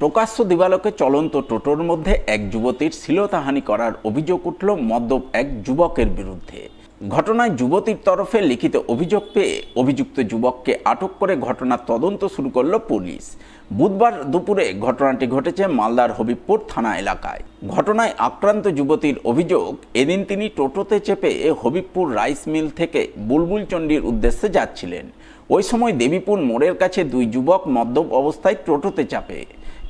প্রকাশ্য দিবালোকে চলন্ত টোটোর মধ্যে এক যুবতীর শ্লীলতাহানি করার অভিযোগ উঠল মদ্যপ এক যুবকের বিরুদ্ধে। ঘটনায় যুবতীর তরফে লিখিত অভিযোগ পেয়ে অভিযুক্ত যুবককে আটক করে ঘটনার তদন্ত শুরু করল পুলিশ। বুধবার দুপুরে ঘটনাটি ঘটেছে মালদার হবিবপুর থানা এলাকায়। ঘটনায় আক্রান্ত যুবতীর অভিযোগ, এদিন তিনি টোটোতে চেপে হবিবপুর রাইস মিল থেকে বুলবুলচন্ডির উদ্দেশ্যে যাচ্ছিলেন। ওই সময় দেবীপুর মোড়ের কাছে দুই যুবক মদ্যপ অবস্থায় টোটোতে চাপে,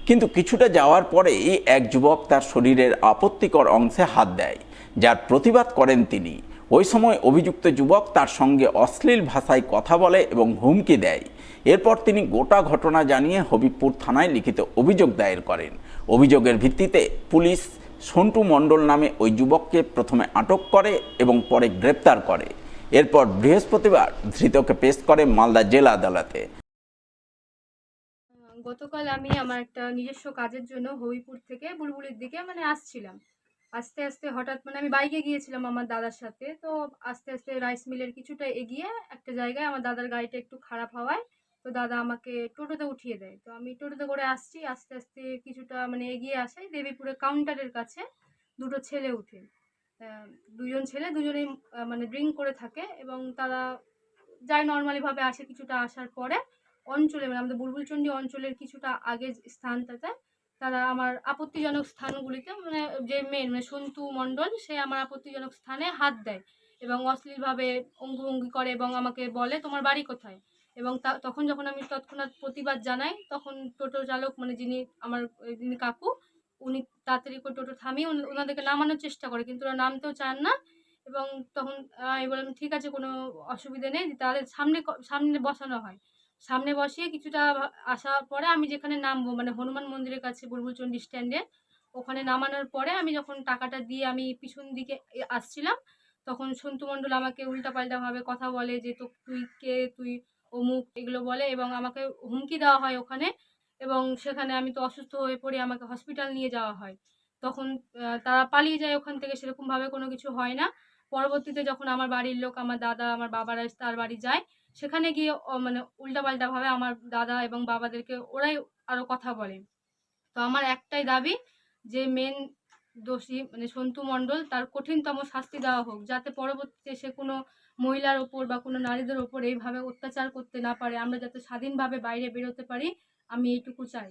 কিন্তু কিছুটা যাওয়ার পরেই এক যুবক তার শরীরের আপত্তিকর অংশে হাত দেয়, যার প্রতিবাদ করেন তিনি। ওই সময় অভিযুক্ত যুবক তার সঙ্গে অশ্লীল ভাষায় কথা বলে এবং হুমকি দেয়। এরপর তিনি গোটা ঘটনা জানিয়ে হবিবপুর থানায় লিখিত অভিযোগ দায়ের করেন। অভিযোগের ভিত্তিতে পুলিশ সন্টু মণ্ডল নামে ওই যুবককে প্রথমে আটক করে এবং পরে গ্রেপ্তার করে। এরপর বৃহস্পতিবার ধৃতকে পেশ করে মালদা জেলা আদালতে। গতকাল আমি আমার একটা নিজস্ব কাজের জন্য হবিপুর থেকে বুলবুলির দিকে আসছিলাম। আস্তে আস্তে হঠাৎ আমি বাইকে গিয়েছিলাম আমার দাদার সাথে। তো আস্তে আস্তে রাইস মিলের কিছুটা এগিয়ে একটা জায়গায় আমার দাদার গাড়িটা একটু খারাপ হওয়ায় তো দাদা আমাকে টোটোতে উঠিয়ে দেয়। তো আমি টোটোতে করে আসছি, আস্তে আস্তে কিছুটা এগিয়ে আসে দেবীপুরের কাউন্টারের কাছে দুটো ছেলে উঠে। দুজন ছেলে দুজনেই ড্রিঙ্ক করে থাকে এবং তারা যায় নর্মালিভাবে আসে। কিছুটা আসার পরে অঞ্চলে আমাদের বুলবুলচন্ডী অঞ্চলের কিছুটা আগের স্থানটাতে তারা আমার আপত্তিজনক স্থানগুলিতে যে মেন সন্তু মণ্ডল সে আমার আপত্তিজনক স্থানে হাত দেয় এবং অশ্লীলভাবে অঙ্গভঙ্গি করে এবং আমাকে বলে তোমার বাড়ি কোথায়। এবং তখন যখন আমি তৎক্ষণাৎ প্রতিবাদ জানাই তখন টোটো চালক যিনি আমার যিনি কাকু উনি তাড়াতাড়ি করে টোটো থামিয়ে ওনাদেরকে নামানোর চেষ্টা করে, কিন্তু ওরা নামতেও চান না। এবং তখন আমি বললাম ঠিক আছে কোনো অসুবিধা নেই, তাহলে সামনে সামনে বসানো হয়। সামনে বসিয়ে কিছুটা আসার পরে আমি যেখানে নামবো হনুমান মন্দিরের কাছে বুলবুলচন্ডী স্ট্যান্ডে, ওখানে নামানোর পরে আমি যখন টাকাটা দিয়ে আমি পিছন দিকে আসছিলাম তখন সন্তু মণ্ডল আমাকে উল্টাপাল্টাভাবে কথা বলে যে তো তুই কে, তুই অমুক এগুলো বলে এবং আমাকে হুমকি দেওয়া হয় ওখানে। এবং সেখানে আমি তো অসুস্থ হয়ে পড়ি, আমাকে হসপিটাল নিয়ে যাওয়া হয়। তখন তারা পালিয়ে যায় ওখান থেকে, সেরকমভাবে কোনো কিছু হয় না। পরবর্তীতে যখন আমার বাড়ির লোক আমার দাদা আমার বাবারা তার বাড়ি যায়, সেখানে গিয়ে উল্টাপাল্টাভাবে আমার দাদা এবং বাবাদেরকে ওরাই আরও কথা বলে। তো আমার একটাই দাবি যে মেন দোষী সন্তু মণ্ডল তার কঠিনতম শাস্তি দেওয়া হোক, যাতে পরবর্তীতে সে কোনো মহিলার ওপর বা কোনো নারীদের ওপর এইভাবে অত্যাচার করতে না পারে। আমরা যাতে স্বাধীনভাবে বাইরে বেরোতে পারি, আমি এইটুকু চাই।